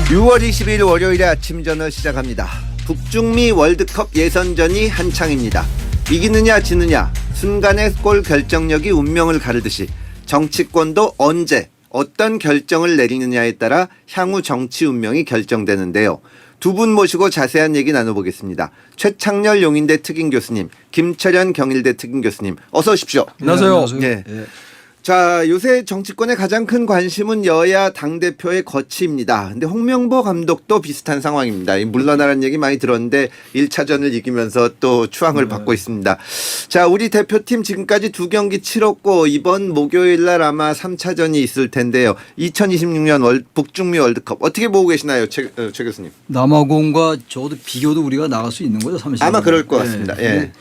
6월 20일 월요일에 아침전을 시작합니다. 북중미 월드컵 예선전이 한창입니다. 이기느냐 지느냐 순간의 골 결정력이 운명을 가르듯이 정치권도 언제 어떤 결정을 내리느냐에 따라 향후 정치 운명이 결정되는데요. 두 분 모시고 자세한 얘기 나눠보겠습니다. 최창렬 용인대 특임 교수님, 김철현 경일대 특임 교수님, 어서 오십시오. 안녕하세요. 네. 자, 요새 정치권의 가장 큰 관심은 여야 당대표의 거취입니다. 근데 홍명보 감독도 비슷한 상황입니다. 물러나라는 얘기 많이 들었는데 1차전을 이기면서 또 추앙을 받고 있습니다. 자, 우리 대표팀 지금까지 2경기 치렀고 이번 목요일 날 아마 3차전이 있을 텐데요. 2026년 북중미 월드컵 어떻게 보고 계시나요, 최 교수님? 남아공과 저도 비교도 우리가 나갈 수 있는 거죠, 30년. 아마 그럴 것 같습니다. 예.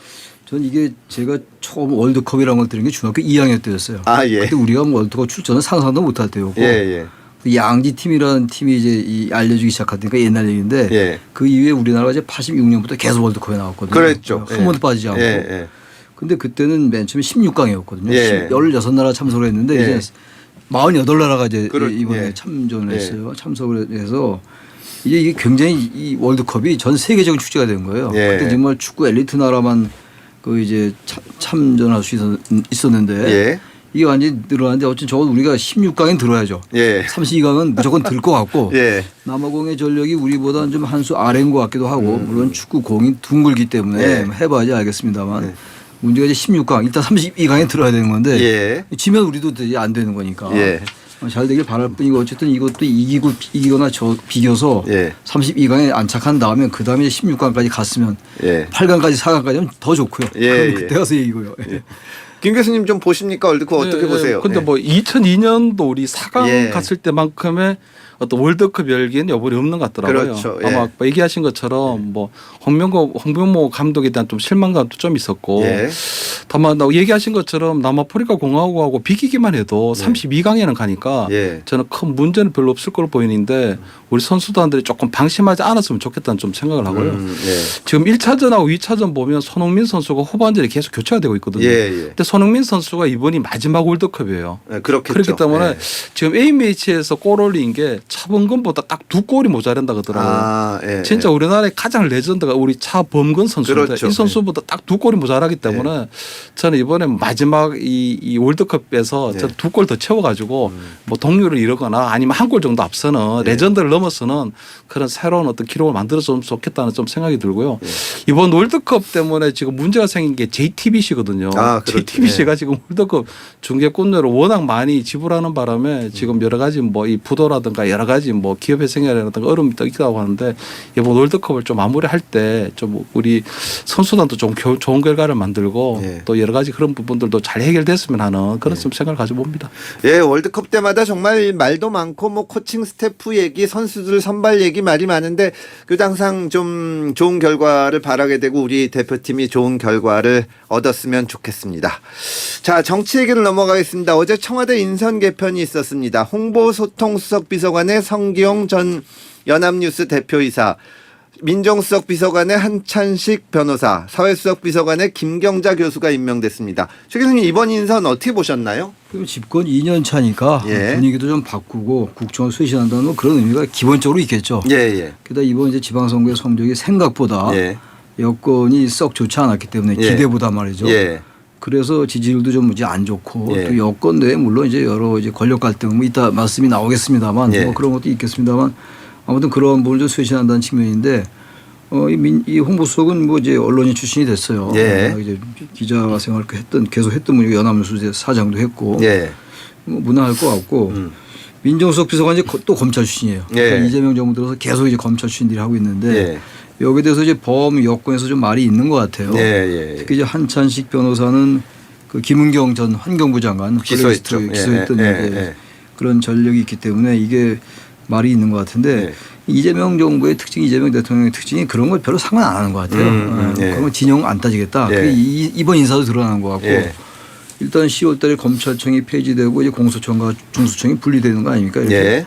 전 이게 제가 처음 월드컵이라는 걸 들은 게 중학교 2학년 때였어요. 아, 예. 그때 우리가 월드컵 출전은 상상도 못할 때였고. 예. 양지 팀이라는 팀이 이제 알려주기 시작하니까 옛날 얘기인데 예. 그 이후에 우리나라가 이제 86년부터 계속 월드컵에 나왔거든요. 그랬죠. 한 번도 빠지지 않고. 근데 그때는 맨 처음에 16강이었거든요. 예. 16나라 참석을 했는데 예. 이제 48나라가 이제 이번에 예. 참전을 했어요. 참석을 해서 이게 굉장히 이 월드컵이 전 세계적인 축제가 된 거예요. 예. 그때 정말 축구 엘리트 나라만 그 이제 참전할 수 있었는데 예. 이게 완전히 늘어났는데 어쨌든 적어도 우리가 16강엔 들어야죠. 예. 32강은 무조건 들 것 같고 예. 남아공의 전력이 우리보다는 좀 한 수 아래인 것 같기도 하고 물론 축구 공이 둥글기 때문에 예. 해봐야지 알겠습니다만 예. 문제가 이제 16강 일단 32강에 들어야 되는 건데 예. 지면 우리도 이제 안 되는 거니까 예. 잘 되길 바랄 뿐이고 어쨌든 이것도 이기거나 비겨서 예. 32강에 안착한 다음에 그 다음에 16강까지 갔으면 예. 8강까지 4강까지 하면 더 좋고요. 예. 그때 가서 얘기고요. 김 교수님 좀 보십니까? 월드컵 어떻게 보세요? 근데 뭐 2002년도 우리 4강 예. 갔을 때만큼의 어떤 월드컵 열기는 여번에 없는 것 같더라고요. 그렇죠. 예. 아마 얘기하신 것처럼 뭐 홍명보 감독에 대한 좀 실망감도 좀 있었고 예. 다만 얘기하신 것처럼 남아프리카 공화국하고 비기기만 해도 32강에는 가니까 예. 저는 큰 문제는 별로 없을 걸로 보이는데 우리 선수단들이 조금 방심하지 않았으면 좋겠다는 좀 생각을 하고요. 예. 지금 1차전하고 2차전 보면 손흥민 선수가 후반전에 계속 교체가 되고 있거든요. 예. 근데 손흥민 선수가 이번이 마지막 월드컵이에요. 예. 그렇겠죠. 그렇기 때문에 예. 지금 A매치에서 골 올린 게 차범근보다 딱 2골이 모자란다 그러더라고요. 아, 예. 진짜 우리나라의 가장 레전드가 우리 차범근 선수인데 그렇죠. 이 선수보다 딱 2골이 모자라기 때문에 저는 이번에 마지막 이 월드컵에서 네. 2골 더 채워가지고 뭐 동률을 이루거나 아니면 한 골 정도 앞서는 네. 레전드를 넘어서는 그런 새로운 어떤 기록을 만들어줬으면 좋겠다는 좀 생각이 들고요. 네. 이번 월드컵 때문에 지금 문제가 생긴 게 JTBC거든요. 아, 그렇죠. JTBC가 지금 월드컵 중계권료를 워낙 많이 지불하는 바람에 지금 여러 가지 뭐 이 부도라든가 여러 가지 뭐 기업의 생활이라든가 어려움이 또 있다고 하는데 이번 월드컵을 좀 마무리할 때 좀 우리 선수단도 좀 좋은 결과를 만들고 네. 또 여러 가지 그런 부분들도 잘 해결됐으면 하는 그런 좀 생각을 가져봅니다. 예, 월드컵 때마다 정말 말도 많고 뭐 코칭 스태프 얘기, 선수들 선발 얘기 말이 많은데 그래도 항상 좀 좋은 결과를 바라게 되고 우리 대표팀이 좋은 결과를 얻었으면 좋겠습니다. 자, 정치 얘기를 넘어가겠습니다. 어제 청와대 인선 개편이 있었습니다. 홍보소통수석비서관의 성기용 전 연합뉴스 대표이사, 민정수석 비서관의 한찬식 변호사, 사회수석 비서관의 김경자 교수가 임명됐습니다. 최 교수님 이번 인선 어떻게 보셨나요? 그럼 집권 2년 차니까 예. 분위기도 좀 바꾸고 국정을 쇄신한다는 뭐 그런 의미가 기본적으로 있겠죠. 예. 게다가 이번 이제 지방선거의 성적이 생각보다 예. 여건이 썩 좋지 않았기 때문에 예. 기대보다 말이죠. 예. 그래서 지지율도 좀 이제 안 좋고 예. 또 여건 내에 물론 이제 여러 이제 권력 갈등 뭐 이따 말씀이 나오겠습니다만 예. 뭐 그런 것도 있겠습니다만 아무튼 그런 부분을 좀 쇄신한다는 측면인데 이 홍보수석은 뭐 이제 언론인 출신이 됐어요. 예. 이제 기자 생활을 계속 했던 분이고 연합뉴스 사장도 했고 예. 뭐 무난할 것 같고 민정수석 비서관이 또 검찰 출신이에요. 예. 그러니까 이재명 정부 들어서 계속 이제 검찰 출신들이 하고 있는데 예. 여기에 대해서 이제 범 여권에서 좀 말이 있는 것 같아요. 예. 특히 이제 한찬식 변호사는 그 김은경 전 환경부 장관 기소했죠. 기소했던 예. 그런 전력이 있기 때문에 이게 말이 있는 것 같은데 예. 이재명 정부의 특징, 이재명 대통령의 특징이 그런 걸 별로 상관 안 하는 것 같아요. 예. 그런 거 진영 안 따지겠다. 예. 그게 이번 인사도 드러난 것 같고 예. 일단 10월 달에 검찰청이 폐지되고 이제 공수처과 중수청이 분리되는 거 아닙니까? 이렇게. 예.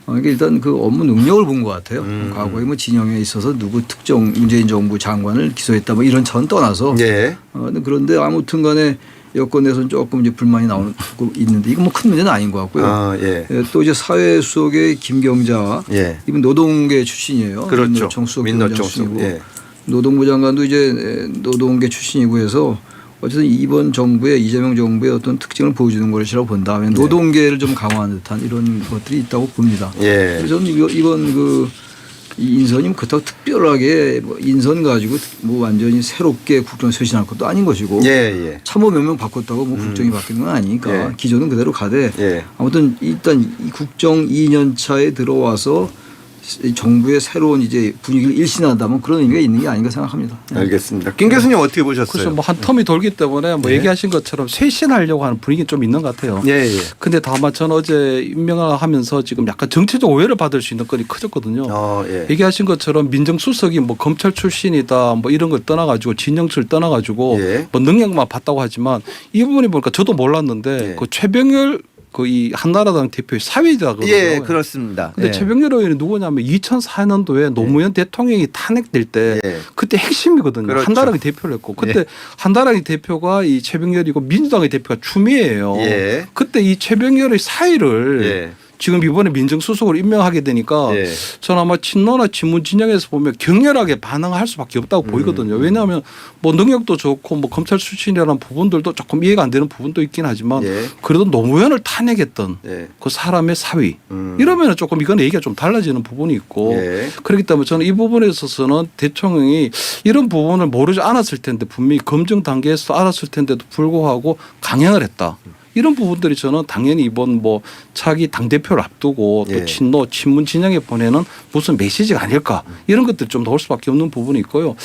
그러니까 일단 그 업무 능력을 본 것 같아요. 과거에 뭐 진영에 있어서 누구 특정 문재인 정부 장관을 기소했다 뭐 이런 차원 떠나서 예. 그런데 아무튼 간에 여권 내에서는 조금 이제 불만이 나오고 있는데 이건 뭐 큰 문제는 아닌 것 같고요. 아, 예. 또 이제 사회 수석의 김경자 예. 이분 노동계 출신이에요. 그렇죠. 민노총 수석 민노총 출신이고 예. 노동부 장관도 이제 노동계 출신이고 해서 어쨌든 이번 정부의 이재명 정부의 어떤 특징을 보여주는 것이라고 본다. 노동계를 좀 강화하는 듯한 이런 것들이 있다고 봅니다. 예. 그래서 저는 이번 이 인선이 그렇다고 특별하게 뭐 인선 가지고 뭐 완전히 새롭게 국정 쇄신할 것도 아닌 것이고 예, 예. 참모 몇 명 바꿨다고 뭐 국정이 바뀌는 건 아니니까 예. 기조는 그대로 가되 예. 아무튼 일단 이 국정 2년 차에 들어와서 이 정부의 새로운 이제 분위기를 일신한다면 그런 의미가 있는 게 아닌가 생각합니다. 알겠습니다. 김 교수님 어떻게 보셨어요? 그래서 뭐 한 텀이 돌기 때문에 뭐 네. 얘기하신 것처럼 쇄신하려고 하는 분위기는 좀 있는 것 같아요. 예, 예. 근데 다만 저는 어제 임명을 하면서 지금 약간 정치적 오해를 받을 수 있는 건이 커졌거든요. 예. 얘기하신 것처럼 민정수석이 뭐 검찰 출신이다 뭐 이런 걸 떠나가지고 진영철 떠나가지고 예. 뭐 능력만 봤다고 하지만 이 부분이 보니까 저도 몰랐는데 예. 그 최병열 그 이 한나라당 대표의 사위다 그러더라고요. 예, 그렇습니다. 근데 예. 최병열 의원이 누구냐면 2004년도에 노무현 대통령이 탄핵될 때 예. 그때 핵심이거든요. 그렇죠. 한나라당 대표를 했고 그때 예. 한나라당 대표가 이 최병열이고 민주당의 대표가 추미애예요. 예. 그때 이 최병열의 사위를 예. 지금 이번에 민정수석으로 임명하게 되니까 예. 저는 아마 친노나 친문 진영에서 보면 격렬하게 반응할 수밖에 없다고 보이거든요. 왜냐하면 뭐 능력도 좋고 뭐 검찰 출신이라는 부분들도 조금 이해가 안 되는 부분도 있긴 하지만 예. 그래도 노무현을 탄핵했던 예. 그 사람의 사위 이러면 조금 이건 얘기가 좀 달라지는 부분이 있고 예. 그렇기 때문에 저는 이 부분에 있어서는 대통령이 이런 부분을 모르지 않았을 텐데 분명히 검증 단계에서 알았을 텐데도 불구하고 강행을 했다. 이런 부분들이 저는 당연히 이번 뭐 차기 당대표를 앞두고 또 예. 친노 친문 진영에 보내는 무슨 메시지가 아닐까 이런 것들이 좀 나올 수밖에 없는 부분이 있고요.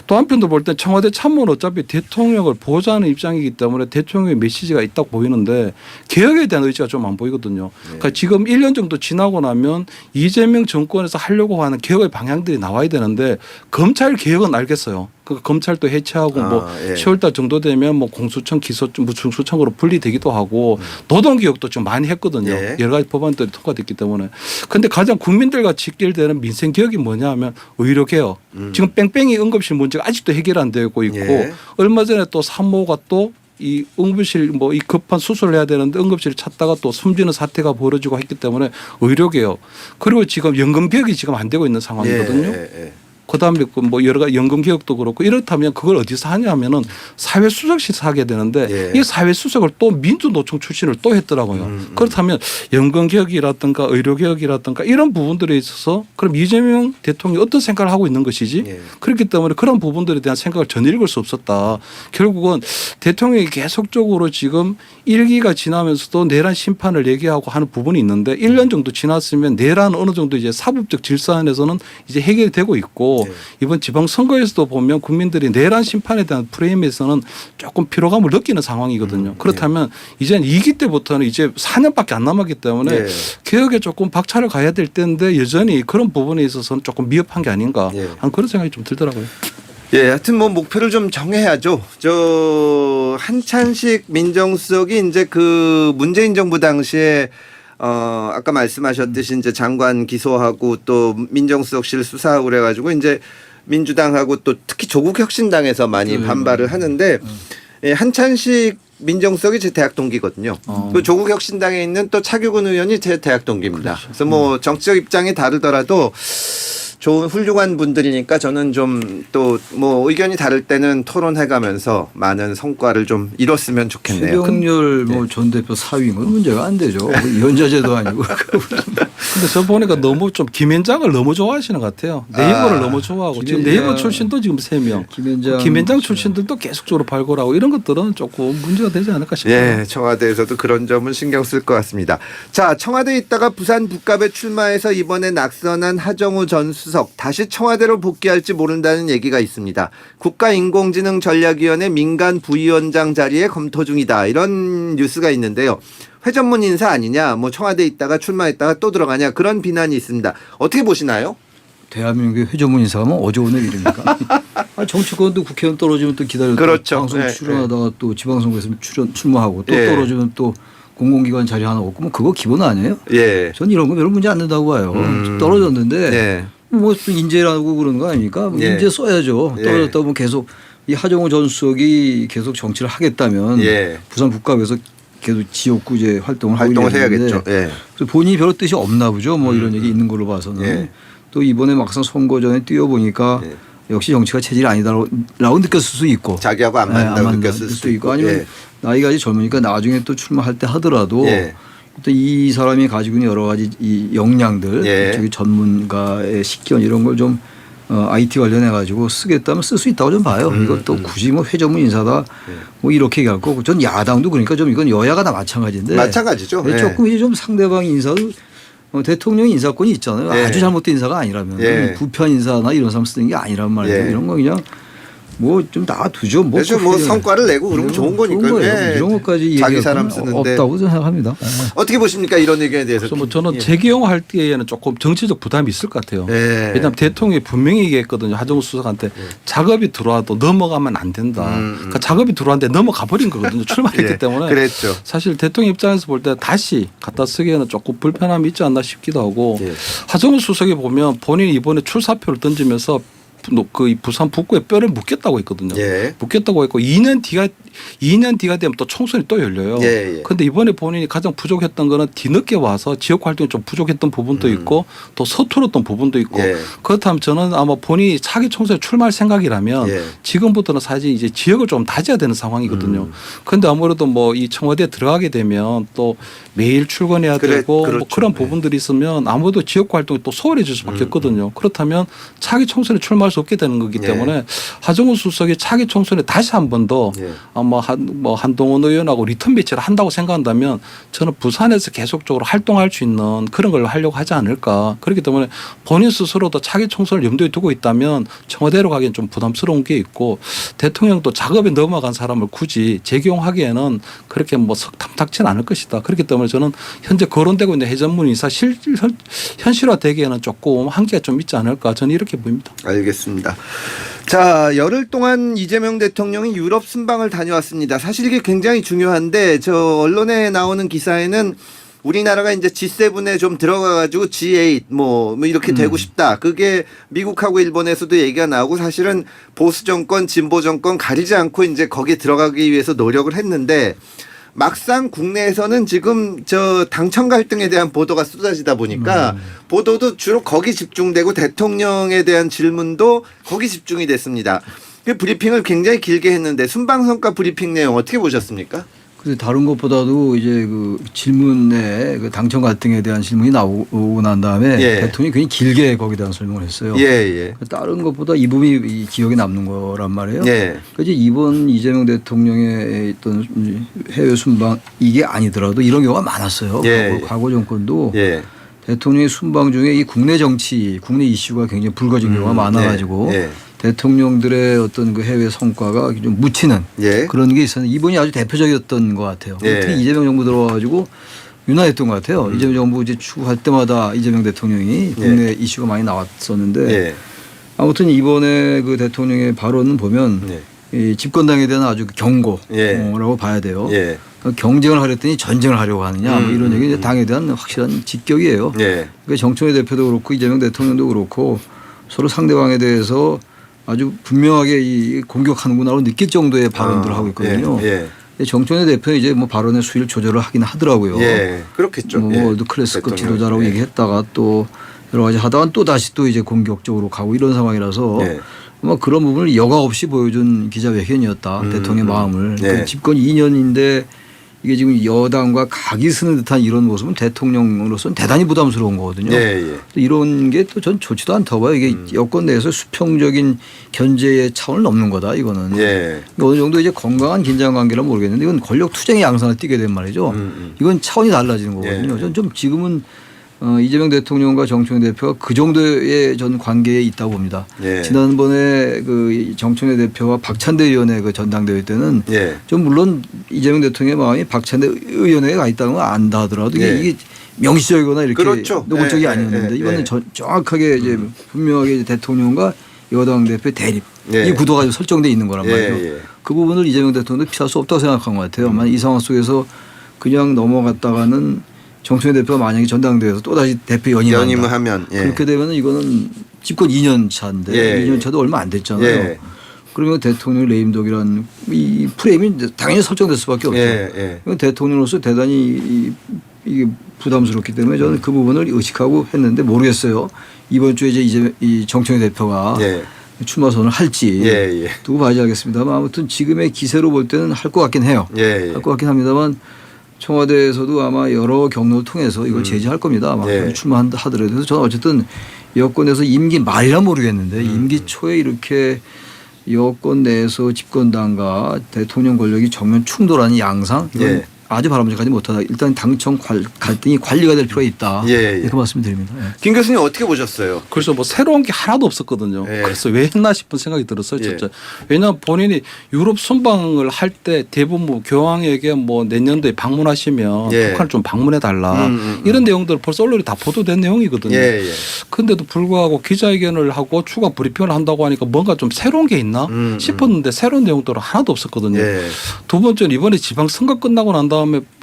또 한편도 볼 때 청와대 참모는 어차피 대통령을 보좌하는 입장이기 때문에 대통령의 메시지가 있다고 보이는데 개혁에 대한 의지가 좀 안 보이거든요. 그러니까 지금 1년 정도 지나고 나면 이재명 정권에서 하려고 하는 개혁의 방향들이 나와야 되는데 검찰 개혁은 알겠어요. 그 검찰도 해체하고 뭐 예. 10월달 정도 되면 뭐 공수처, 기소처, 뭐 중수처로 분리되기도 하고 노동개혁도 좀 많이 했거든요. 예. 여러 가지 법안들이 통과됐기 때문에. 그런데 가장 국민들과 직결되는 민생개혁이 뭐냐 하면 의료개혁. 지금 뺑뺑이 응급실 문제가 아직도 해결 안 되고 있고 예. 얼마 전에 또 산모가 또 이 응급실 뭐 이 급한 수술을 해야 되는데 응급실 찾다가 또 숨지는 사태가 벌어지고 했기 때문에 의료개혁 그리고 지금 연금개혁이 지금 안 되고 있는 상황이거든요. 예. 그다음에 뭐 여러 가지 연금 개혁도 그렇고 이렇다면 그걸 어디서 하냐면은 사회 수석실에서 하게 되는데 예. 이 사회 수석을 또 민주노총 출신을 또 했더라고요. 그렇다면 연금 개혁이라든가 의료 개혁이라든가 이런 부분들에 있어서 그럼 이재명 대통령이 어떤 생각을 하고 있는 것이지? 예. 그렇기 때문에 그런 부분들에 대한 생각을 전혀 읽을 수 없었다. 결국은 대통령이 계속적으로 지금 1기가 지나면서도 내란 심판을 얘기하고 하는 부분이 있는데 1년 정도 지났으면 내란은 어느 정도 이제 사법적 질서 안에서는 이제 해결이 되고 있고 네. 이번 지방선거에서도 보면 국민들이 내란 심판에 대한 프레임에서는 조금 피로감을 느끼는 상황이거든요. 그렇다면 이제는 2기 때부터는 이제 4년밖에 안 남았기 때문에 네. 개혁에 조금 박차를 가야 될 때인데 여전히 그런 부분에 있어서는 조금 미흡한 게 아닌가 네. 하는 그런 생각이 좀 들더라고요. 예, 하여튼 뭐 목표를 좀 정해야죠. 한찬식 민정수석이 이제 그 문재인 정부 당시에 아까 말씀하셨듯이 이제 장관 기소하고 또 민정수석실 수사하고 그래가지고 이제 민주당하고 또 특히 조국혁신당에서 많이 반발을 하는데 예, 한찬식 민정수석이 제 대학 동기거든요. 그 조국혁신당에 있는 또 차규근 의원이 제 대학 동기입니다. 그렇죠. 그래서 뭐 정치적 입장이 다르더라도 좋은 훌륭한 분들이니까 저는 좀 또 뭐 의견이 다를 때는 토론해가면서 많은 성과를 좀 이뤘으면 좋겠네요. 최병열 뭐 전 대표 사위인 건 문제가 안 되죠. 연좌제도 아니고. 근데 저 보니까 너무 좀 김현장을 너무 좋아하시는 것 같아요. 네이버를 너무 좋아하고 지금 김현장. 네이버 출신도 지금 3명. 김현장 출신들도 계속적으로 발굴하고 이런 것들은 조금 문제가 되지 않을까 싶어요. 예, 청와대에서도 그런 점은 신경 쓸 것 같습니다. 자, 청와대에 있다가 부산 북갑에 출마해서 이번에 낙선한 하정우 전 수석 다시 청와대로 복귀할지 모른다는 얘기가 있습니다. 국가인공지능전략위원회 민간 부위원장 자리에 검토 중이다. 이런 뉴스가 있는데요. 회전문 인사 아니냐, 뭐 청와대에 있다가 출마했다가 또 들어가냐 그런 비난이 있습니다. 어떻게 보시나요? 대한민국의 회전문 인사하면 어제 오늘 일입니까? 정치권도 국회의원 떨어지면 또 기다려 그렇죠. 방송 네, 출연하다가 또 지방선거에서 출마하고 또 예. 떨어지면 또 공공기관 자리 하나 없고 뭐 그거 기본 아니에요? 예. 전 이런 거 별로 문제 안 된다고 봐요. 떨어졌는데 예. 뭐 또 인재라고 그러는 거 아닙니까? 뭐 예. 인재 써야죠. 예. 떨어졌다 보면 계속 이 하정우 전 수석이 계속 정치를 하겠다면 예. 부산 북갑에서 계속 지역구 이제 활동을 해야겠죠. 예. 그래서 본인이 별로 뜻이 없나 보죠. 뭐 이런 얘기 있는 걸로 봐서는 예. 또 이번에 막상 선거 전에 뛰어보니까 예. 역시 정치가 체질이 아니다라고 느꼈을 수도 있고 자기하고 안 맞는다고 느꼈을 수도 있고. 아니면 예. 나이가 아직 젊으니까 나중에 또 출마할 때 하더라도 예. 또 이 사람이 가지고 있는 여러 가지 이 역량들, 예. 저기 전문가의 식견 이런 걸 좀 IT 관련해 가지고 쓰겠다면 쓸 수 있다고 좀 봐요. 이것도 굳이 뭐 회전문 인사다 뭐 이렇게 얘기할 거고 전 야당도 그러니까 좀 이건 여야가 다 마찬가지인데 마찬가지죠. 네, 예. 조금 이제 좀 상대방 인사도 대통령 인사권이 있잖아요. 예. 아주 잘못된 인사가 아니라면 예. 부편 인사나 이런 사람 쓰는 게 아니란 말이에요. 예. 이런 거 그냥 뭐 좀 놔두죠. 뭐 그렇죠. 뭐 성과를 내고 그러면 좋은 거니까요. 거예요. 예. 이런 것까지 자기 얘기할 사람 건 쓰는데 없다고 생각합니다. 어떻게 보십니까 이런 의견에 대해서? 그래서 뭐 저는 예. 재기용할 때에는 조금 정치적 부담이 있을 것 같아요. 예. 왜냐하면 대통령이 분명히 얘기했거든요. 하정우 수석한테 작업이 들어와도 넘어가면 안 된다. 그러니까 작업이 들어왔는데 넘어가 버린 거거든요. 출마했기 예. 때문에. 그랬죠. 사실 대통령 입장에서 볼 때 다시 갖다 쓰기에는 조금 불편함이 있지 않나 싶기도 하고 예. 하정우 수석이 보면 본인이 이번에 출사표를 던지면서 그 부산 북구에 뼈를 묻겠다고 했거든요. 예. 묻겠다고 했고 2년 뒤가 되면 또 총선이 또 열려요. 예, 예. 그런데 이번에 본인이 가장 부족했던 거는 뒤늦게 와서 지역 활동이 좀 부족했던 부분도 있고 또 서툴었던 부분도 있고 예. 그렇다면 저는 아마 본인이 차기 총선에 출마할 생각이라면 예. 지금부터는 사실 이제 지역을 좀 다져야 되는 상황이거든요. 그런데 아무래도 뭐 이 청와대에 들어가게 되면 또 매일 출근해야 되고 그렇죠. 뭐 그런 네. 부분들이 있으면 아무래도 지역 활동이 또 소홀해질 수밖에 없거든요. 그렇다면 차기 총선에 출마할 수 없게 되는 거기 예. 때문에 하정우 수석이 차기 총선에 다시 한 번 더 예. 한동훈 의원하고 리턴 매치를 한다고 생각한다면 저는 부산에서 계속적으로 활동할 수 있는 그런 걸 하려고 하지 않을까. 그렇기 때문에 본인 스스로도 차기 총선을 염두에 두고 있다면 청와대로 가기엔 좀 부담스러운 게 있고 대통령도 작업에 넘어간 사람을 굳이 재기용하기에는 그렇게 뭐 탐탁치는 않을 것이다. 그렇기 때문에 저는 현재 거론되고 있는 해전문 인사 현실화되기에는 조금 한계가 좀 있지 않을까. 저는 이렇게 보입니다. 알겠습니다. 자, 열흘 동안 이재명 대통령이 유럽 순방을 다녀왔습니다. 사실 이게 굉장히 중요한데 저 언론에 나오는 기사에는 우리나라가 이제 G7에 좀 들어가가지고 G8 뭐 이렇게 되고 싶다. 그게 미국하고 일본에서도 얘기가 나오고 사실은 보수 정권, 진보 정권 가리지 않고 이제 거기에 들어가기 위해서 노력을 했는데 막상 국내에서는 지금 저 당청 갈등에 대한 보도가 쏟아지다 보니까 보도도 주로 거기 집중되고 대통령에 대한 질문도 거기 집중이 됐습니다. 그 브리핑을 굉장히 길게 했는데 순방성과 브리핑 내용 어떻게 보셨습니까? 그래서 다른 것보다도 이제 그 질문에 그 당청 갈등에 대한 질문이 나오고 난 다음에 예. 대통령이 굉장히 길게 거기에 대한 설명을 했어요. 예, 예. 다른 것보다 이 부분이 이 기억에 남는 거란 말이에요. 예. 그래서 이번 이재명 대통령의 있던 해외 순방 이게 아니더라도 이런 경우가 많았어요. 예. 과거 정권도 예. 대통령의 순방 중에 이 국내 정치, 국내 이슈가 굉장히 불거진 경우가 많아가지고 예. 대통령들의 어떤 그 해외 성과가 좀 묻히는 예. 그런 게 있었는데 이번이 아주 대표적이었던 것 같아요. 예. 특히 이재명 정부 들어와가지고 유난했던 것 같아요. 이재명 정부 이제 추구할 때마다 이재명 대통령이 국내 이슈가 많이 나왔었는데 예. 아무튼 이번에 그 대통령의 발언은 보면 예. 이 집권당에 대한 아주 경고라고 예. 봐야 돼요. 예. 경쟁을 하랬더니 전쟁을 하려고 하느냐 뭐 이런 얘기 당에 대한 확실한 직격이에요. 예. 그러니까 정청래 대표도 그렇고 이재명 대통령도 그렇고 서로 상대방에 대해서 아주 분명하게 이 공격하는구나로 느낄 정도의 발언들을 하고 있거든요. 예. 정청래 대표는 이제 뭐 발언의 수위를 조절을 하긴 하더라고요. 예. 그렇겠죠. 뭐 예. 월드 클래스급 대통령. 지도자라고 예. 얘기했다가 또 여러 가지 하다가 또 다시 또 이제 공격적으로 가고 이런 상황이라서 예. 뭐 그런 부분을 여과 없이 보여준 기자회견이었다. 대통령의 마음을. 네. 집권 2년인데 이게 지금 여당과 각이 쓰는 듯한 이런 모습은 대통령으로서는 대단히 부담스러운 거거든요. 예. 예. 이런 게 또 전 좋지도 않다고 봐요. 이게 여권 내에서 수평적인 견제의 차원을 넘는 거다. 이거는. 예. 어느 정도 이제 건강한 긴장 관계라면 모르겠는데 이건 권력 투쟁의 양상을 띠게 된 말이죠. 이건 차원이 달라지는 거거든요. 예. 저는 좀 지금은 이재명 대통령과 정청래 대표가 그 정도의 전 관계에 있다고 봅니다. 예. 지난번에 그 정청래 대표와 박찬대 의원의 그 전당대회 때는 예. 좀 물론 이재명 대통령의 마음이 박찬대 의원에 가 있다는 걸 안다 하더라도 예. 이게 명시적이거나 이렇게 그렇죠. 노골적이 예. 아니었는데 예. 이번엔 예. 정확하게 이제 분명하게 이제 대통령과 여당 대표의 대립 예. 이 구도가 좀 설정돼 있는 거란 말이에요. 예. 그 부분을 이재명 대통령도 피할 수 없다고 생각한 것 같아요. 만약 이 상황 속에서 그냥 넘어갔다가는 정청래 대표가 만약에 전당대회에서 또다시 대표 연임을 연임을 하면 예. 그렇게 되면 이거는 집권 2년 차인데 예. 2년 차도 얼마 안 됐잖아요. 예. 그러면 대통령 레임덕이라는 이 프레임이 당연히 설정될 수밖에 없죠. 예. 이건 대통령으로서 대단히 이게 부담스럽기 때문에 저는 그 부분을 의식하고 했는데 모르겠어요. 이번 주에 이제 이 정청래 대표가 예. 출마 선언을 할지 예. 두고 봐야지 알겠습니다만 아무튼 지금의 기세로 볼 때는 할 것 같긴 해요. 예. 할 것 같긴 합니다만 청와대에서도 아마 여러 경로를 통해서 이걸 제지할 겁니다. 아마 예. 출마하더라도. 그래서 저는 어쨌든 여권에서 임기 말이라 모르겠는데 임기 초에 이렇게 여권 내에서 집권당과 대통령 권력이 정면 충돌하는 양상 이건 예. 아주 바람직하지 못하다. 일단 당청 갈등이 관리가 될 필요가 있다. 예. 이렇게 말씀드립니다. 예. 김 교수님 어떻게 보셨어요? 그래서 뭐 새로운 게 하나도 없었거든요. 예. 그래서 왜 했나 싶은 생각이 들었어요. 예. 진짜. 왜냐하면 본인이 유럽 순방을 할 때 대부분 뭐 교황에게 뭐 내년도에 방문하시면 예. 북한을 좀 방문해 달라 이런 내용들 벌써 언론에 다 보도된 내용이거든요. 예. 그런데도 불구하고 기자회견을 하고 추가 브리핑을 한다고 하니까 뭔가 좀 새로운 게 있나 싶었는데 새로운 내용들은 하나도 없었거든요. 예. 두 번째는 이번에 지방선거 끝나고 난 다음에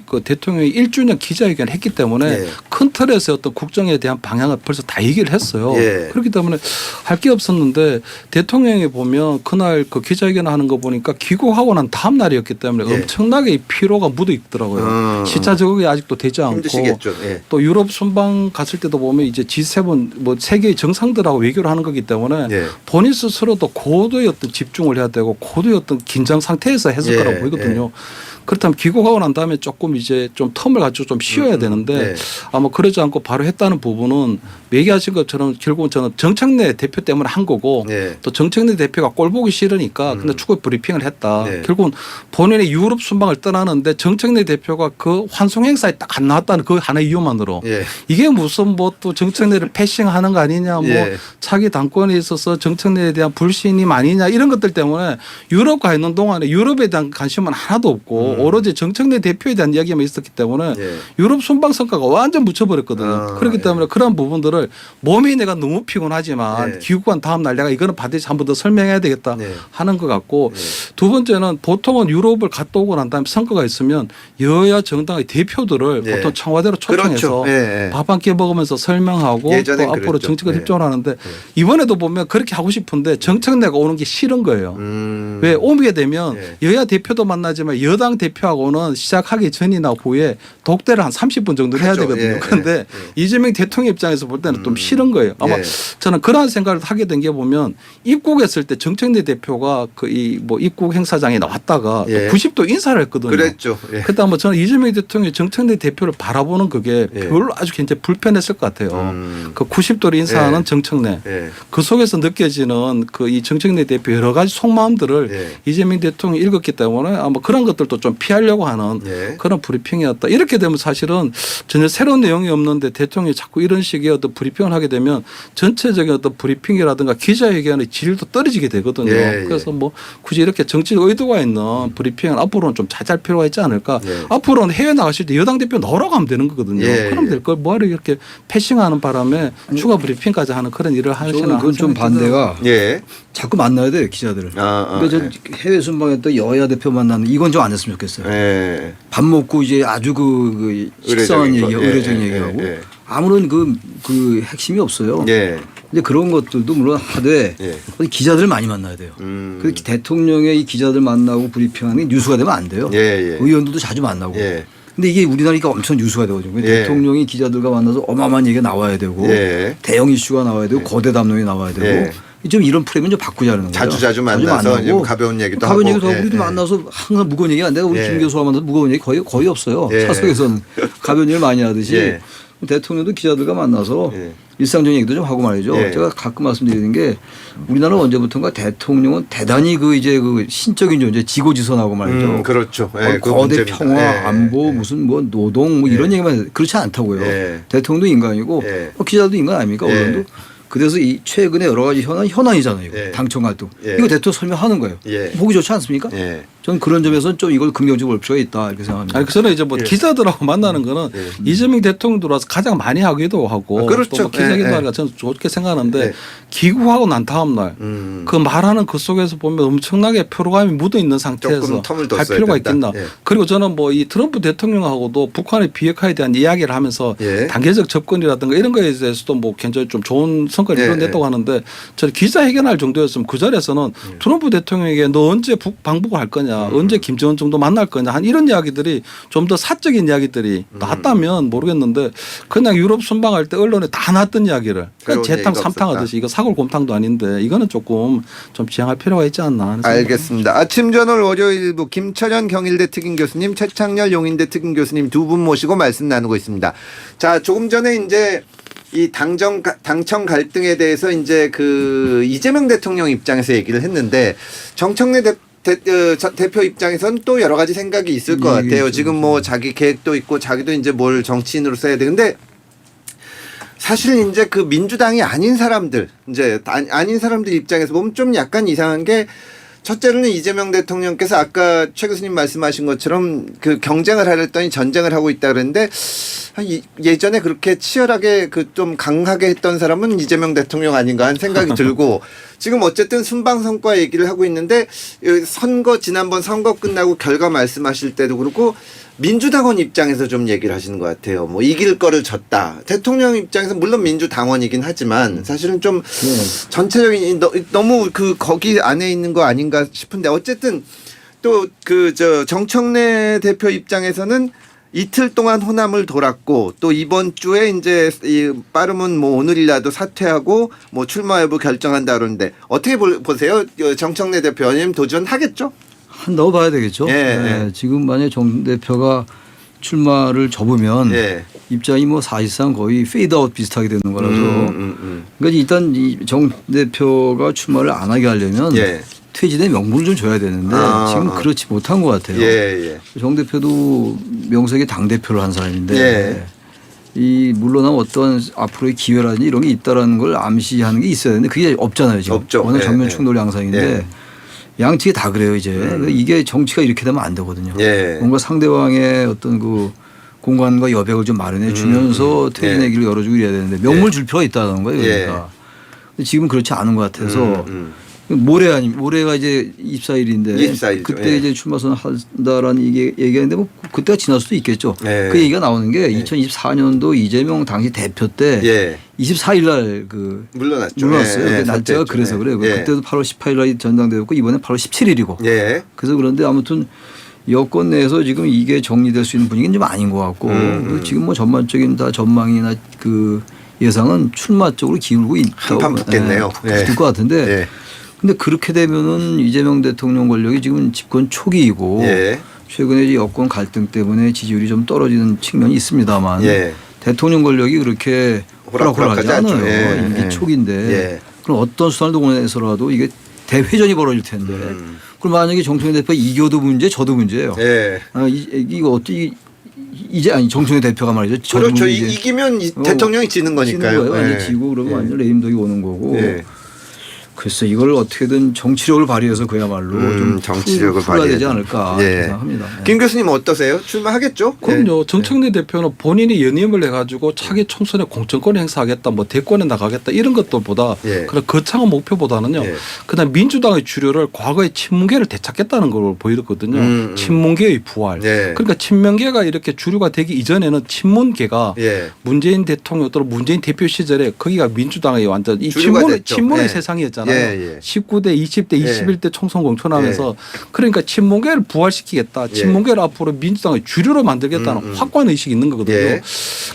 그 대통령이 1주년 기자회견을 했기 때문에 예. 큰 틀에서 어떤 국정에 대한 방향을 벌써 다 얘기를 했어요. 예. 그렇기 때문에 할 게 없었는데 대통령이 보면 그날 그 기자회견 하는 거 보니까 귀국하고 난 다음 날이었기 때문에 예. 엄청나게 이 피로가 묻어 있더라고요. 시차 적응이 아직도 되지 않고 힘드시겠죠. 예. 또 유럽 순방 갔을 때도 보면 이제 G7 뭐 세계의 정상들하고 외교를 하는 거기 때문에 예. 본인 스스로도 고도의 어떤 집중을 해야 되고 고도의 어떤 긴장 상태에서 했을 예. 거라고 보이거든요. 그렇다면 귀국하고 난 다음에 조금 이제 좀 텀을 가지고 좀 쉬어야 되는데 네. 아마 그러지 않고 바로 했다는 부분은 얘기하신 것처럼 결국은 저는 정청래 대표 때문에 한 거고 네. 또 정청래 대표가 꼴 보기 싫으니까 근데 추가 브리핑을 했다. 네. 결국은 본인의 유럽 순방을 떠나는데 정청래 대표가 그 환송 행사에 딱 안 나왔다는 그 하나의 이유만으로 예. 이게 무슨 뭐 또 정청래를 패싱하는 거 아니냐 뭐 예. 차기 당권에 있어서 정청래에 대한 불신임 아니냐 이런 것들 때문에 유럽 가 있는 동안에 유럽에 대한 관심은 하나도 없고 오로지 정청래 대표에 대한 이야기만 있었기 때문에 예. 유럽 순방 성과가 완전 묻혀버렸거든요. 그렇기 예. 때문에 그런 부분들을 몸이 내가 너무 피곤하지만 예. 귀국한 다음 날 내가 이거는 반드시 한 번 더 설명해야 되겠다 예. 하는 것 같고 예. 두 번째는 보통은 유럽을 갔다 오고 난 다음에 선거가 있으면 여야 정당의 대표들을 예. 보통 청와대로 초청해서 그렇죠. 예. 밥 한 끼 먹으면서 설명하고 또 예전엔 앞으로 그랬죠. 정치권 예. 협정을 하는데 이번에도 보면 그렇게 하고 싶은데 정청래가 오는 게 싫은 거예요. 왜 오게 되면 예. 여야 대표도 만나지만 여당 대표하고는 시작하기 전이나 후에 독대를 한 30분 정도 해야 하죠. 되거든요. 예. 그런데 이재명 대통령 입장에서 볼 때는 좀 싫은 거예요. 아마 예. 저는 그러한 생각을 하게 된 게 보면 입국했을 때 정청래 대표가 그 이 뭐 입국 행사장에 나왔다가 예. 또 90도 인사를 했거든요. 그랬죠. 예. 그때 뭐 저는 이재명 대통령이 정청래 대표를 바라보는 그게 예. 별로 아주 굉장히 불편했을 것 같아요. 그 90도로 인사하는 예. 정청래. 예. 그 속에서 느껴지는 그 이 정청래 대표 여러 가지 속마음들을 예. 이재명 대통령이 읽었기 때문에 아마 그런 것들도 좀 피하려고 하는 예. 그런 브리핑이었다. 이렇게 되면 사실은 전혀 새로운 내용이 없는데 대통령이 자꾸 이런 식의 어떤 브리핑을 하게 되면 전체적인 어떤 브리핑이라든가 기자회견의 질도 떨어지게 되거든요. 예. 그래서 뭐 굳이 이렇게 정치적 의도가 있는 브리핑은 앞으로는 좀 자제할 필요가 있지 않을까. 예. 앞으로는 해외 나가실 때 여당 대표 넣으라고 하면 되는 거거든요. 예. 그럼 될 걸 뭐하러 이렇게 패싱하는 바람에 추가 브리핑까지 하는 그런 일을 하시나. 저는 그건 좀 반대가 예. 자꾸 만나야 돼요 기자들을. 아, 그러니까 전 해외 순방했던 여야 대표 만나는 이건 좀 안 했으면 좋겠어요. 예. 밥 먹고 이제 아주 그 식상한 의례적인 거. 얘기, 예, 의례적인 예, 얘기하고 예, 예. 아무런 그 핵심이 없어요. 예. 근데 그런 것들도 물론 하되 예. 기자들 많이 만나야 돼요. 그래서 대통령의 이 기자들 만나고 브리핑하는 게 뉴스가 되면 안 돼요. 예, 예. 의원들도 자주 만나고. 예. 근데 이게 우리나라가 엄청 뉴스가 되거든요. 예. 대통령이 기자들과 만나서 어마어마한 얘기가 나와야 되고 예. 대형 이슈가 나와야 되고 거대 담론이 나와야 되고 예. 좀 이런 프레임은 좀 바꾸자는 거예요. 자주 만나서 좀 가벼운 얘기도 가벼운 하고. 얘기도 하고 예, 우리도 예. 만나서 항상 무거운 얘기 안 돼요. 우리 예. 김 교수와 만나서 무거운 얘기 거의 없어요. 예. 사석에서는 가벼운 얘기를 많이 하듯이 예. 대통령도 기자들과 만나서 예. 일상적인 얘기도 좀 하고 말이죠. 예. 제가 가끔 말씀드리는 게 우리나라는 언제부턴가 대통령은 대단히 그 이제 그 신적인 존재 지고지선하고 말이죠. 그렇죠. 예, 그 거대 문제입니다. 평화, 예. 안보, 무슨 뭐 노동 뭐 이런 얘기만 해요. 그렇지 않다고요. 예. 대통령도 인간이고 예. 기자도 인간 아닙니까? 예. 언론도. 그래서 이 최근에 여러 가지 현안이잖아요. 이거. 예. 당청 활동. 예. 이거 대통령 설명하는 거예요. 예. 보기 좋지 않습니까? 예. 저는 그런 점에서는 좀 이걸 긍정적으로 볼 필요가 있다 이렇게 생각합니다. 아니, 저는 이제 뭐 기자들하고 만나는 거는 이재명 대통령 들어와서 가장 많이 하기도 하고 아, 그렇죠. 또 기자회견도 예, 하니까 저는 좋게 생각하는데 예. 귀국하고 난 다음 날 그 말하는 그 속에서 보면 엄청나게 표로감이 묻어 있는 상태에서 조금 텀을 할 뒀어야 필요가 된다. 있겠나. 예. 그리고 저는 뭐 이 트럼프 대통령하고도 북한의 비핵화에 대한 이야기를 하면서 예. 단계적 접근이라든가 이런 거에 대해서도 뭐 굉장히 좀 좋은 성과 성과를 예, 이뤄냈다고 하는데 저는 기자회견할 정도였으면 그 자리에서는 트럼프 대통령에게 너 언제 방북을 할 거냐, 언제 김정은 정도 만날 거냐 한 이런 이야기들이 좀 더 사적인 이야기들이 나왔다면 모르겠는데 그냥 유럽 순방할 때 언론에 다 나왔던 이야기를 그러니까 재탕 얘기가 삼탕 없었다. 하듯이 이거 사골곰탕도 아닌데 이거는 조금 좀 지양할 필요가 있지 않나 하는 생각이 알겠습니다. 아침저널 월요일부 김철현 경일대 특임 교수님, 최창렬 용인대 특임 교수님 두 분 모시고 말씀 나누고 있습니다. 자, 조금 전에 이제 이 당청 갈등에 대해서 이제 그 이재명 대통령 입장에서 얘기를 했는데 정청래 대표 입장에서는 또 여러 가지 생각이 있을 것 같아요. 지금 뭐 자기 계획도 있고 자기도 이제 뭘 정치인으로 써야 되는데 사실 이제 그 민주당이 아닌 사람들 이제 아닌 사람들 입장에서 보면 좀 약간 이상한 게 첫째로는 이재명 대통령께서 아까 최 교수님 말씀하신 것처럼 그 경쟁을 하랬더니 전쟁을 하고 있다 그랬는데 예전에 그렇게 치열하게 그 좀 강하게 했던 사람은 이재명 대통령 아닌가 하는 생각이 들고 지금 어쨌든 순방 성과 얘기를 하고 있는데 지난번 선거 끝나고 결과 말씀하실 때도 그렇고 민주당원 입장에서 좀 얘기를 하시는 것 같아요. 뭐 이길 거를 졌다. 대통령 입장에서 물론 민주당원이긴 하지만 사실은 좀 전체적인 너무 그 거기 안에 있는 거 아닌가 싶은데 어쨌든 또 그 정청래 대표 입장에서는 이틀 동안 호남을 돌았고 또 이번 주에 이제 빠르면 뭐 오늘이라도 사퇴하고 뭐 출마 여부 결정한다 그러는데 어떻게 보세요? 정청래 대표 아니면 도전하겠죠? 한다고 봐야 되겠죠. 예, 네. 예. 지금 만약 정 대표가 출마를 접으면 예. 입장이 뭐 사실상 거의 페이드아웃 비슷하게 되는 거라서 그러니까 일단 이 정 대표가 출마를 안 하게 하려면 예. 퇴진의 명분을 좀 줘야 되는데 지금 그렇지 못한 것 같아요. 예. 정 대표도 명색이 당 대표를 한 사람인데 예. 이 물론 어떤 앞으로의 기회라든지 이런 게 있다라는 걸 암시하는 게 있어야 되는데 그게 없잖아요. 지금 없죠. 워낙 예, 정면 예. 충돌 양상인데 예. 양측이 다 그래요 이제 이게 정치가 이렇게 되면 안 되거든요. 예. 뭔가 상대방의 어떤 그 공간과 여백을 좀 마련해 주면서 퇴진의 길을 열어주고 이래야 되는데 명물 줄 필요가 있다는 거예요. 그러니까 근데 지금 그렇지 않은 것 같아서 모레가 이제 24일인데 24일 죠. 그때 예. 이제 출마 선언한다라는 이게 얘기하는데 뭐 그때가 지날 수도 있겠죠. 예. 그 얘기가 나오는 게 2024년도 이재명 당시 대표 때 예. 24일 날그 물러났죠. 물러났어요. 예, 그 예, 날짜가 사퇴했죠. 그래서 그래요. 예. 그때도 8월 18일 날 전당대회였고 이번에 8월 17일이고. 예. 그래서 그런데 아무튼 여권 내에서 지금 이게 정리될 수 있는 분위기는 좀 아닌 것 같고 그리고 지금 뭐 전반적인 다 전망이나 그 예상은 출마 쪽으로 기울고 있다고. 한판 붙겠네요. 붙을 것 같은데. 예. 근데 그렇게 되면은 이재명 대통령 권력이 지금 집권 초기이고 예. 최근에 이제 여권 갈등 때문에 지지율이 좀 떨어지는 측면이 있습니다만 예. 대통령 권력이 그렇게 호락호락하지 않죠. 않아요. 예. 이게 예. 초기인데 예. 그럼 어떤 수단을 동원해서라도 이게 대회전이 벌어질 텐데 그럼 만약에 정청래 대표가 이겨도 문제 저도 문제예요. 예. 이거 어떻게 이제 아니 정청래 대표가 말이죠. 저도 그렇죠. 문제 이기면 대통령이 지는 거니까요. 지는 거예요. 완전 예. 지고 그러면 예. 완전 레임덕이 오는 거고. 예. 글쎄 이걸 어떻게든 정치력을 발휘해서 그야말로 좀 정치력을 풀어야 되지 발휘해서. 않을까 예. 생각합니다. 김 교수님 어떠세요? 출마하겠죠? 그럼요. 예. 정청래 대표는 본인이 연임을 해가지고 차기 총선에 공천권 행사하겠다, 뭐 대권에 나가겠다 이런 것들보다 예. 그런 거창한 목표보다는요. 예. 그다음 민주당의 주류를 과거의 친문계를 되찾겠다는 걸 보이거든요. 친문계의 부활. 예. 그러니까 친명계가 이렇게 주류가 되기 이전에는 친문계가 예. 문재인 대통령 또는 문재인 대표 시절에 거기가 민주당의 완전 이 주류가 됐죠. 친문의 예. 세상이었잖아요. 예, 예. 19대, 20대, 예. 21대 총선 공천하면서 그러니까 친문계를 부활시키겠다. 친문계를 앞으로 민주당의 주류로 만들겠다는 확고한 의식이 있는 거거든요. 예.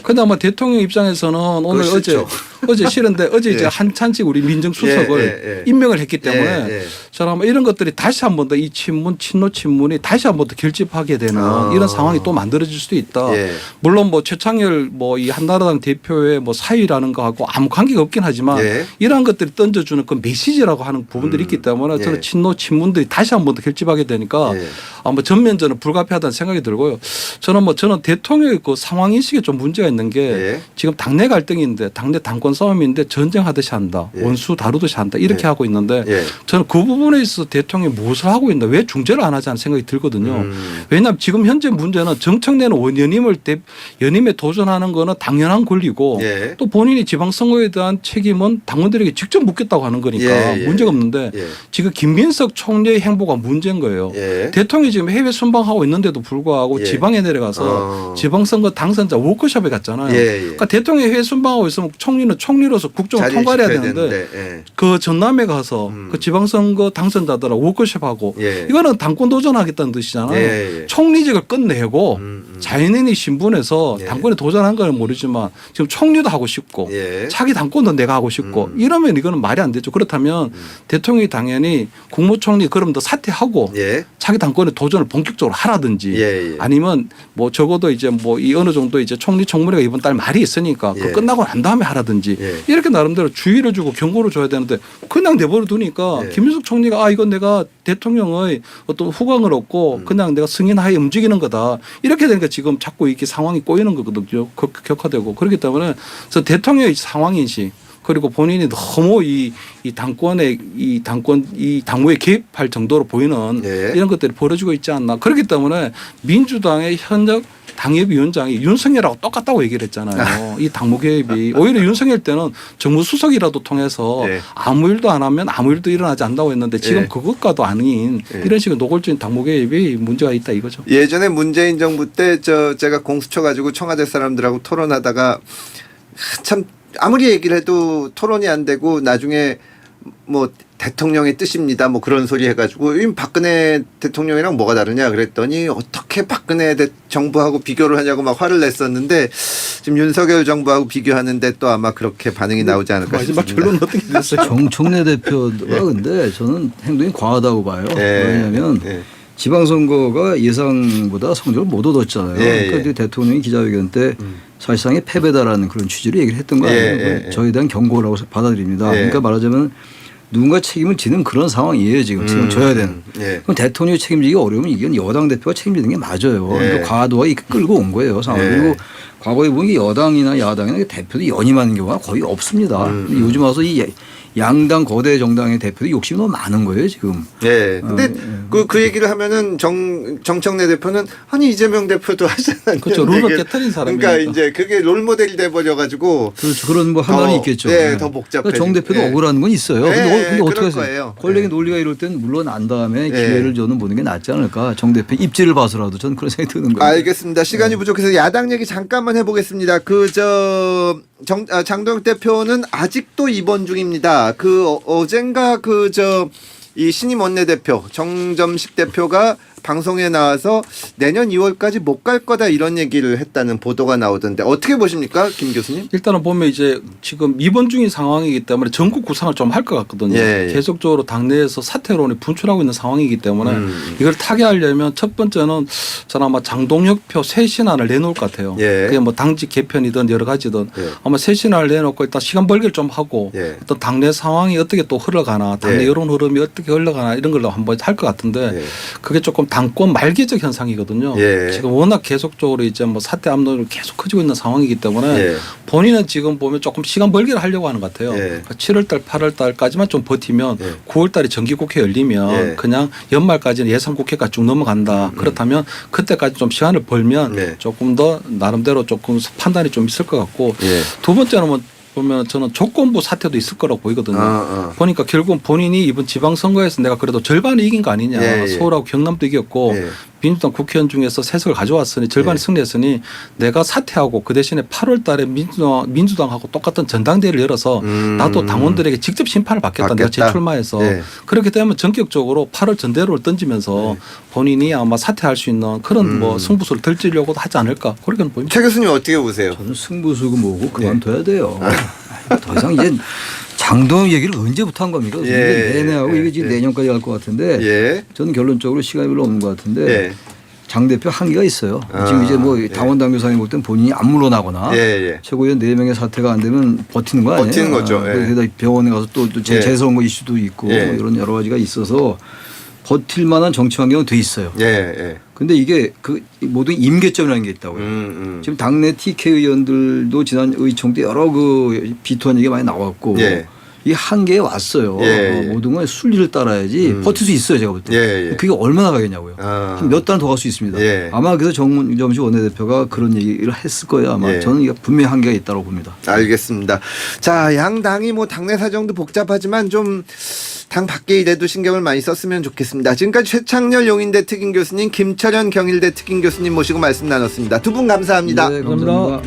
그런데 아마 대통령 입장에서는 오늘 그거 싫죠. 어제 싫은데 어제 이제 예. 한찬씩 우리 민정수석을 예, 예. 임명을 했기 때문에 예, 예. 저는 아마 이런 것들이 다시 한 번 더 이 친문, 친노 친문이 다시 한 번 더 결집하게 되는 이런 상황이 또 만들어질 수도 있다. 예. 물론 뭐 최창렬 뭐 이 한나라당 대표의 뭐 사위라는 거하고 아무 관계가 없긴 하지만 예. 이러한 것들이 던져주는 그 메시지라고 하는 부분들이 있기 때문에 예. 저는 친노 친문들이 다시 한 번 더 결집하게 되니까 예. 아마 전면전은 불가피하다는 생각이 들고요. 저는 대통령의 그 상황 인식에 좀 문제가 있는 게 예. 지금 당내 갈등인데 당내 당권 싸움인데 전쟁하듯이 한다. 예. 원수 다루듯이 한다. 이렇게 예. 하고 있는데 예. 저는 그 부분에 있어서 대통령이 무엇을 하고 있나 왜 중재를 안 하지 않는 생각이 들거든요. 왜냐하면 지금 현재 문제는 정청래는 연임에 도전하는 거는 당연한 권리고 예. 또 본인이 지방선거에 대한 책임은 당원들에게 직접 묻겠다고 하는 거니까 예, 예. 문제가 없는데 예. 지금 김민석 총리의 행보가 문제인 거예요. 예. 대통령이 지금 해외 순방하고 있는데도 불구하고 예. 지방에 내려가서 지방선거 당선자 워크숍에 갔잖아요. 예, 예. 그러니까 대통령이 해외 순방하고 있으면 총리는 총리로서 국정을 자리를 통과해야 지켜야 되는데 예. 그 전남에 가서 그 지방선거 당선자들하고 워크숍하고 예. 이거는 당권 도전하겠다는 뜻이잖아요. 예, 예. 총리직을 끝내고 자연인이 신분에서 예. 당권에 도전한 건 모르지만 지금 총리도 하고 싶고 예. 자기 당권도 내가 하고 싶고 이러면 이거는 말이 안 되죠. 그렇다면 대통령이 당연히 국무총리 그럼 더 사퇴하고 예. 자기 당권에 도전을 본격적으로 하라든지 예, 예. 아니면 뭐 적어도 이제 뭐 이 어느 정도 이제 총리 청문회가 이번 달 말이 있으니까 예. 그 끝나고 난 다음에 하라든지 예. 이렇게 나름대로 주의를 주고 경고를 줘야 되는데 그냥 내버려 두니까 예. 김윤석 총리가 아 이건 내가 대통령의 어떤 후광을 얻고 그냥 내가 승인하에 움직이는 거다 이렇게 되니까 지금 자꾸 이렇게 상황이 꼬이는 거거든요. 격화되고 그렇기 때문에 그래서 대통령의 상황인식 그리고 본인이 너무 이 당권의 이 당무에 개입할 정도로 보이는 예. 이런 것들이 벌어지고 있지 않나. 그렇기 때문에 민주당의 현역 당협위원장이 윤석열하고 똑같다고 얘기를 했잖아요. 이 당무 개입이 오히려 윤석열 때는 정무수석이라도 통해서 예. 아무 일도 안 하면 아무 일도 일어나지 않는다고 했는데 지금 예. 그것과도 아닌 예. 이런 식의 노골적인 당무 개입이 문제가 있다 이거죠. 예전에 문재인 정부 때 제가 공수처 가지고 청와대 사람들하고 토론하다가 참 아무리 얘기를 해도 토론이 안 되고 나중에 뭐 대통령의 뜻입니다. 뭐 그런 소리 해가지고 이 박근혜 대통령이랑 뭐가 다르냐 그랬더니 어떻게 박근혜 정부하고 비교를 하냐고 막 화를 냈었는데 지금 윤석열 정부하고 비교하는데 또 아마 그렇게 반응이 나오지 않을까 마지막 싶습니다. 결론은 어떻게 됐어요? 총내 대표가 근데 저는 행동이 과하다고 봐요. 예. 왜냐하면 예. 지방선거가 예상보다 성적을 못 얻었잖아요. 예, 그러니까 대통령이 기자회견 때 사실상의 패배다라는 그런 취지로 얘기를 했던 거 아니에요. 예, 예. 저에 대한 경고라고 받아들입니다. 예. 그러니까 말하자면 누군가 책임을 지는 그런 상황이에요. 지금 져야 되는. 예. 그럼 대통령이 책임지기 어려우면 이건 여당 대표가 책임지는 게 맞아요. 예. 그러니까 과도가 이렇게 끌고 온 거예요. 상황. 예. 그리고 과거에 보면 여당이나 야당이나 대표도 연임하는 경우가 거의 없습니다. 근데 요즘 와서 이 양당 거대 정당의 대표도 욕심이 너무 많은 거예요 지금. 예. 근데 그 얘기를 하면은 정청래 대표는 아니 이재명 대표도 하잖아요. 그렇죠. 룰을 깨트린 사람이니까. 그러니까 이제 그게 롤 모델이 돼 버려 가지고 그렇죠. 그런 뭐 할 말이 있겠죠. 예, 더 복잡해. 그러니까 정 대표도 억울한 건 있어요. 예, 근데 어떻게 그럴 하세요? 거예요. 권력의 예. 논리가 이럴 때는 물론 안 다음에 기회를 저는 보는 게 낫지 않을까. 정 대표 입지를 봐서라도 저는 그런 생각이 드는 거예요. 알겠습니다. 시간이 부족해서 야당 얘기 잠깐만 해보겠습니다. 장동혁 대표는 아직도 입원 중입니다. 어젠가 이 신임 원내대표 정점식 대표가 방송에 나와서 내년 2월까지 못 갈 거다 이런 얘기를 했다는 보도가 나오던데 어떻게 보십니까, 김 교수님? 일단은 보면 이제 지금 입원 중인 상황이기 때문에 전국 구상을 좀 할 것 같거든요. 예, 예. 계속적으로 당내에서 사퇴론이 분출하고 있는 상황이기 때문에 이걸 타개하려면 첫 번째는 저는 아마 장동혁 표 새 신안을 내놓을 것 같아요. 예. 그게 뭐 당직 개편이든 여러 가지든 예. 아마 새 신안을 내놓고 일단 시간 벌기를 좀 하고 예. 어떤 당내 상황이 어떻게 또 흘러가나 당내 예. 여론 흐름이 어떻게 흘러가나 이런 걸로 한번 할 것 같은데 예. 그게 조금 당권 말기적 현상이거든요. 예. 지금 워낙 계속적으로 이제 뭐 사퇴 압력이 계속 커지고 있는 상황이기 때문에 예. 본인은 지금 보면 조금 시간 벌기를 하려고 하는 것 같아요. 예. 그러니까 7월달, 8월달까지만 좀 버티면 예. 9월달에 정기국회 열리면 예. 그냥 연말까지는 예산국회가 쭉 넘어간다. 그렇다면 그때까지 좀 시간을 벌면 예. 조금 더 나름대로 조금 판단이 좀 있을 것 같고 예. 두 번째는 뭐 보면 저는 조건부 사퇴도 있을 거라고 보이거든요. 보니까 결국은 본인이 이번 지방선거에서 내가 그래도 절반을 이긴 거 아니냐. 예, 예. 서울하고 경남도 이겼고 예. 민주당 국회의원 중에서 세석을 가져왔으니 절반이 예. 승리했으니 내가 사퇴하고 그 대신에 8월 달에 민주당하고 똑같은 전당대회를 열어서 나도 당원들에게 직접 심판을 받겠다. 내가 재출마해서 예. 그렇게 되면 전격적으로 8월 전대로를 던지면서 본인이 아마 사퇴할 수 있는 그런 뭐 승부수를 던지려고도 하지 않을까 그렇게는 보입니다. 최 교수님 어떻게 보세요? 저는 승부수고 뭐고 그만둬야 돼요. 더 이상 이제 장동혁 얘기를 언제부터 한 겁니까? 예. 내내 하고 이게 지금 예. 내년까지 갈 것 같은데 예. 저는 결론적으로 시간이 별로 없는 것 같은데 예. 장 대표 한계가 있어요. 아, 지금 이제 뭐 예. 당원 당규상에 볼 때는 본인이 안 물러나거나 예, 예. 최고위원 4명의 사퇴가 안 되면 버티는 거 아니에요? 버티는 거죠. 예. 그래서 병원에 가서 또 예. 재선거 이슈도 있고 예. 뭐 이런 여러 가지가 있어서 버틸 만한 정치 환경은 돼 있어요. 예. 예. 근데 이게 그 모든 임계점이라는 게 있다고요. 지금 당내 TK 의원들도 지난 의총 때 여러 그 비토한 얘기가 많이 나왔고 예. 이 한계에 왔어요. 예, 예. 모든 건 순리를 따라야지 버틸 수 있어요. 제가 볼 때. 예, 예. 그게 얼마나 가겠냐고요. 몇 달 더 갈 수 있습니다. 예. 아마 그래서 정점식 원내대표가 그런 얘기를 했을 거예요. 아마 예. 저는 이게 분명히 한계가 있다고 봅니다. 알겠습니다. 자, 양당이 뭐 당내 사정도 복잡하지만 좀 당 밖의 일에도 신경을 많이 썼으면 좋겠습니다. 지금까지 최창렬 용인대 특임 교수님, 김철현 경일대 특임 교수님 모시고 말씀 나눴습니다. 두 분 감사합니다. 네, 감사합니다.